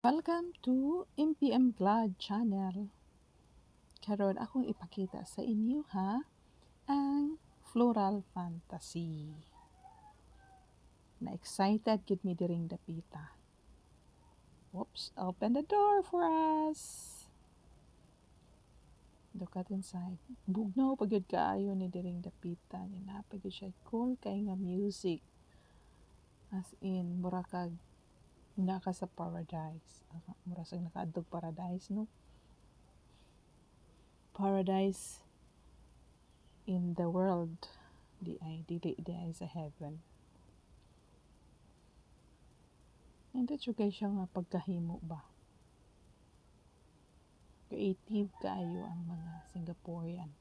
Welcome to MPM Glad Channel. Karon akong ipakita sa inyo ang floral fantasy. Na excited gid mi diring dapita. Whoops, open the door for us. Look at inside. Bugnaw pagyud kaayo ni diring dapita. Napagid siya cool kay nga music. As in, mura kag naka sa paradise. Mura sa nakaadtog paradise, no? Paradise in the world. Dili sa heaven. Hindi siya siya nga pagkahimo ba? Creative kayo ang mga Singaporean.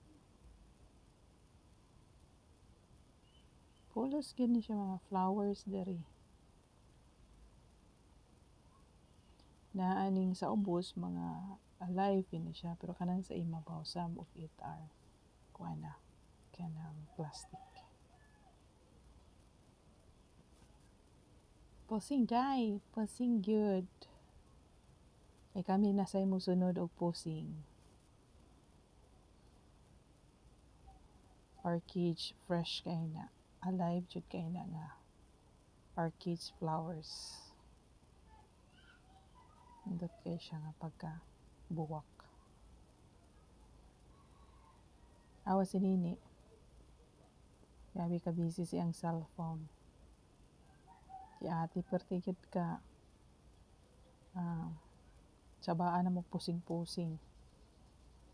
Fulos gini siya mga flowers diri. Naaning sa ubos mga alive ini siya pero kanang sa imabaw some of it are kuana kanang plastic. Posing day, posing good. Ay kami nasa imo sunod og posing. Orchid fresh kay na. Alive jud kay na nga. Orchid flowers. Indot kay siya nga pagka buwak. Awas si Nini. Grabe ka busy siyang cellphone. Si ate pertigid ka. Sabaan na mo pusing-pusing.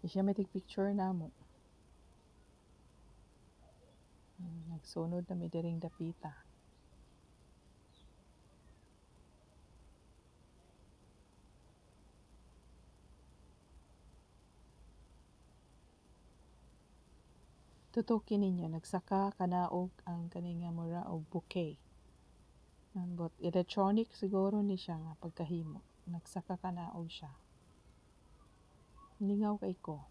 Di siya may picture na mo. Nagsunod na may diring dapita. Tutukin ninyo, nagsaka kanaog ang kaninga mura og bouquet. But electronic siguro ni siya nga pagkahimo. Nagsaka kanaog siya. Lingaw kay ko.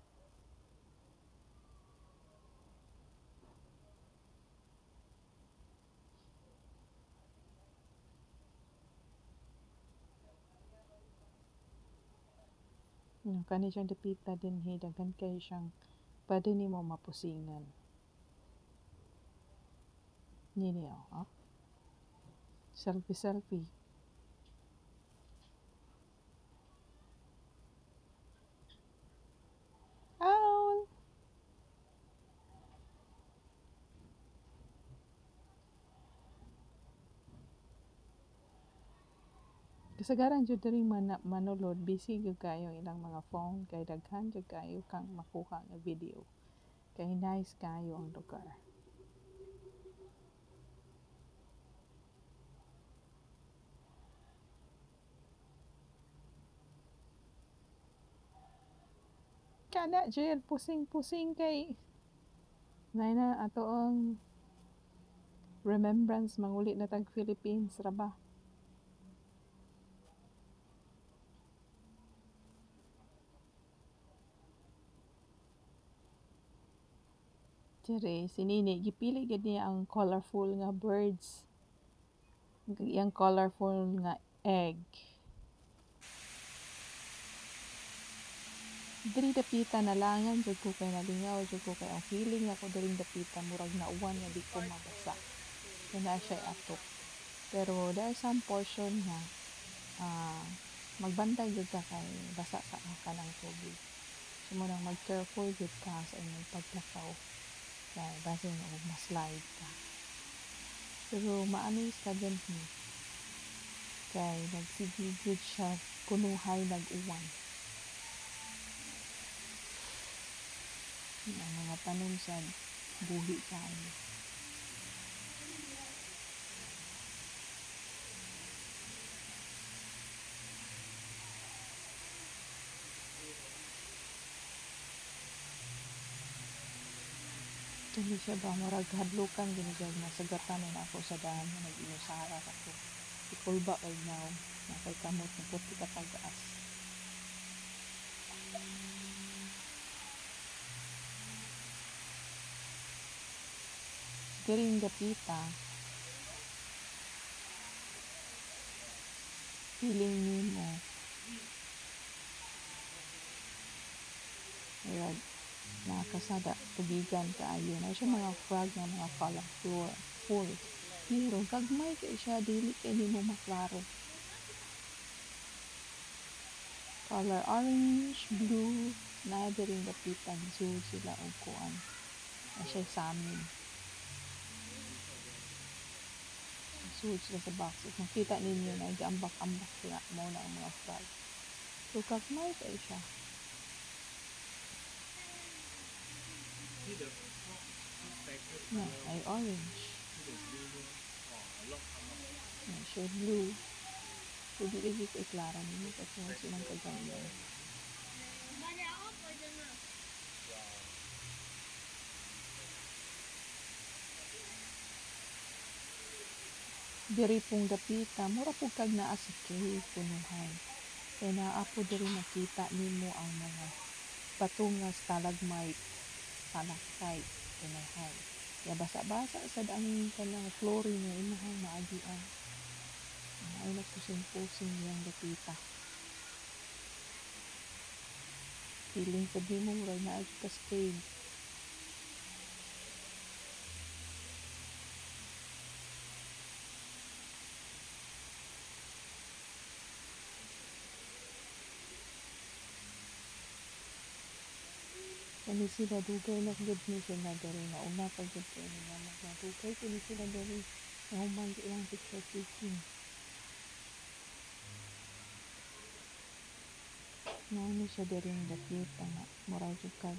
Kani siyang dapita din daghan kay siyang pwede nimo mapusingan. Nini oh. Selfie. Owl! Kasagaran jud diri manulod, busy gyud kayo ilang mga phone kay daghan jud kayo kang makuha nga video. Kay nice kayo ang lugar. Kana jud pusing-pusing kay na ato ang remembrance manguli na tag Philippines ra ba? Dire si Nini gipili gid niya ang colorful nga birds. Yang colorful nga egg. Diri dapita nalangan jud ko kay nalingaw jud ko kay ang feeling ako diring dapita murag nauwan nga di ko mabasa. Kaya siya atok. Pero there some portion nga magbantay jud ka kay basa ka ng tubig. So mo nang mag-careful jud ka sa inyong paglakaw. Kay base na ma-slide ka. Pero maanis ka din kay nagsigigid siya punuhay nag-uwan. Ang mga tanom sa buhi kayo. Dili siya ba murag hadlukan ginigay na sagatan na ako sa daan na nag-inusara ako. Ikulba kay now na kay kamot ng puti ka pag-aas. Diring dapita feeling nimo nakasada tubigan kaayo na siya mga frog nga mga colorful full pero gagmay kay siya dili kay nimo maklaro color orange blue na ring dapitan zoo sila og kuan na siya sa amin zoo sila sa box if makita ninyo na gaambak-ambak sila mo na ang mga frog so gagmay kay siya. No, ay orange. No, siya blue. So, di lagi ko iklara ninyo kasi silang kaganyan. Diri pong dapita, mura po kag naa sa cave, punuhan. Kaya naapo diri makita nimo ang mga batong nga stalagmite, stalactite, punuhan. Kaya basa-basa sa ang kanang flooring nga imuhang maagian. Ay nagpusing-pusing yung dapita. Feeling sa di mo mura na agi cascade. Kani sila dugay na good ni sila diri na una pag good kayo nga magdugay kani sila diri na humang ilang picture taking. Naano siya diri ng dapita nga murag jud kag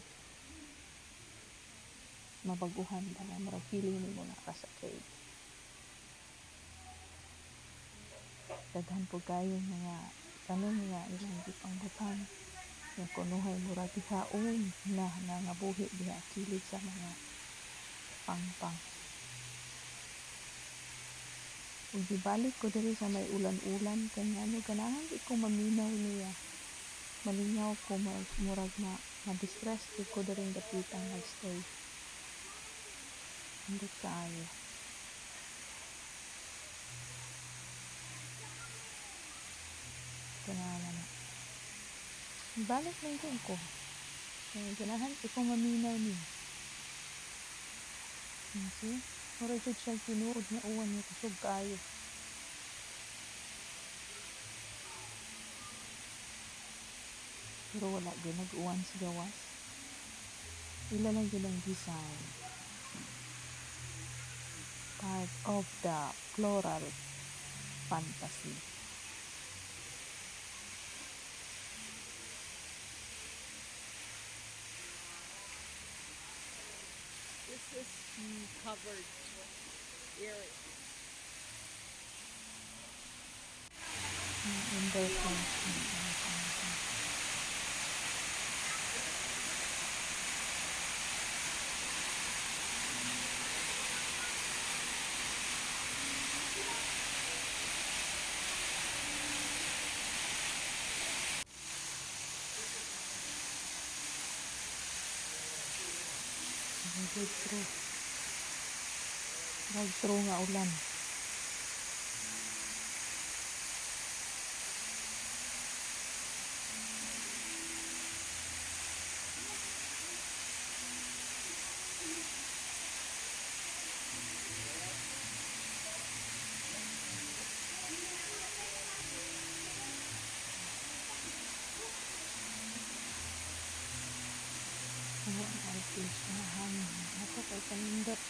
mabaguhan ba na murag feeling nimo na ka sa cave. Daghan po kayo mga tanong nga ilang gipangbutan nga kunuhay murag dihaon na nangabuhi diha kilid sa mga pangpang. Ug gibalik ko diri sa may ulan-ulan kay ano ganahan di ko maminaw niya. Malingaw ko murag na distress ko diri dapita nga stay. Hindi kaayo. Ganahan na. Balik lang ko. Kaya ganahan ko maminaw niya. Okay? Mura jud siya tinuod nga uwan niya kusog kaayo. Pero wala din nag-uwan sa gawas. Ila lang din ang design. Part of the floral fantasy. This is covered area. Indoor plants. Breakthrough nga ulan. Ang artist na hangin. Ako kay panindot.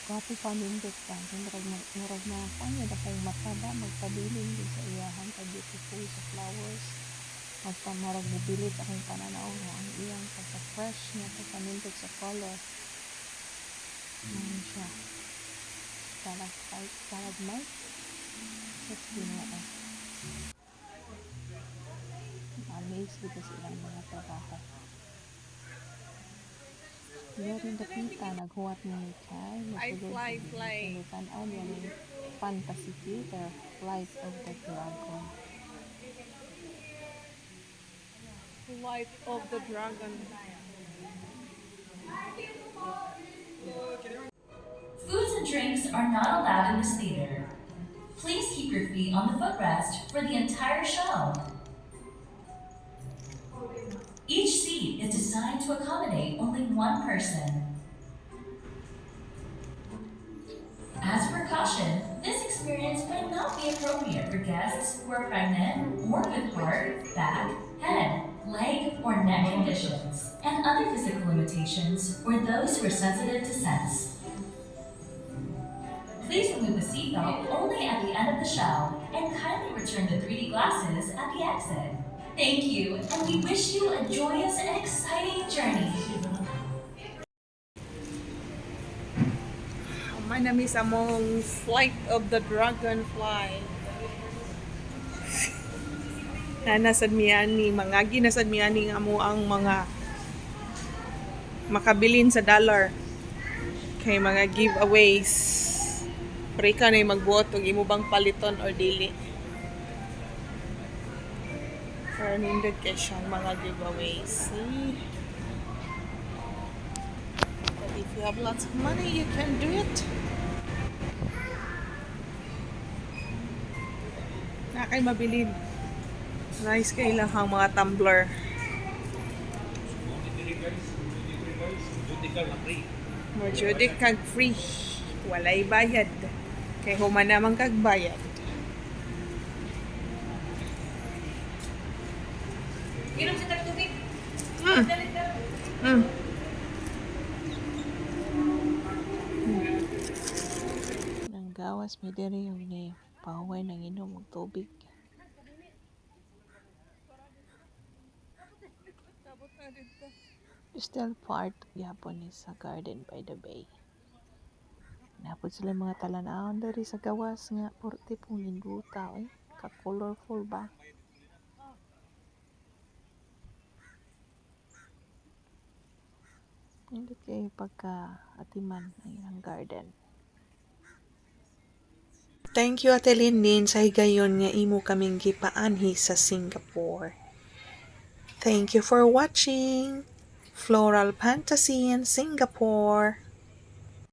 Kapi panindot ka. Murag na kanya na kayong mataba. Magpabiling din sa iyahan. Beautiful sa flowers. Magpamarag bubilit akong pananaw mo. Ang iyang pagka-fresh niya. Panindot sa color. Ano siya. Stalagmite. That's ginoo. Amazed dito silang mga trabaho. Meron dapita, naghuwat ni Chai. I fly. Tanaw niya ng Fantasy Theater, Flight of the Dragon. Flight of the Dragon. Foods and drinks are not allowed in this theater. Please keep your feet on the footrest for the entire show. Each seat activity is designed to accommodate only one person. As a precaution, this experience might not be appropriate for guests who are pregnant or with heart, back, head, leg, or neck conditions, and other physical limitations, or those who are sensitive to scents. Please remove the seatbelt only at the end of the show and kindly return the 3D glasses at the exit. Thank you, and we wish you a joyous and exciting journey. My name is among Flight of the Dragonfly. Nasad miyani, mga ginasad miyani nga mo ang mga makabilin sa dollar. Kay mga giveaways. Pre ka na magbuot og imo bang paliton or dili. Pero nindot kay siyang mga giveaways. See? But if you have lots of money, you can do it. Nakay mabilin. Nice kay lang ang mga tumbler. Mojudik kag free. Walay bayad. Kay human naman kag bayad. Inom sa tagtubig. Nang gawas may diri yung ni pahuway nang inom og tubig. Still part yapon ni sa Garden by the Bay. Napod sila mga talan-awon dari sa gawas nga porte pong linduta ka-colorful ba. Hindi kay pagka-atiman ang ilang garden. Thank you Ate Lindin sa higayon nga imo kaming gipaanhi sa Singapore. Thank you for watching Floral Fantasy in Singapore.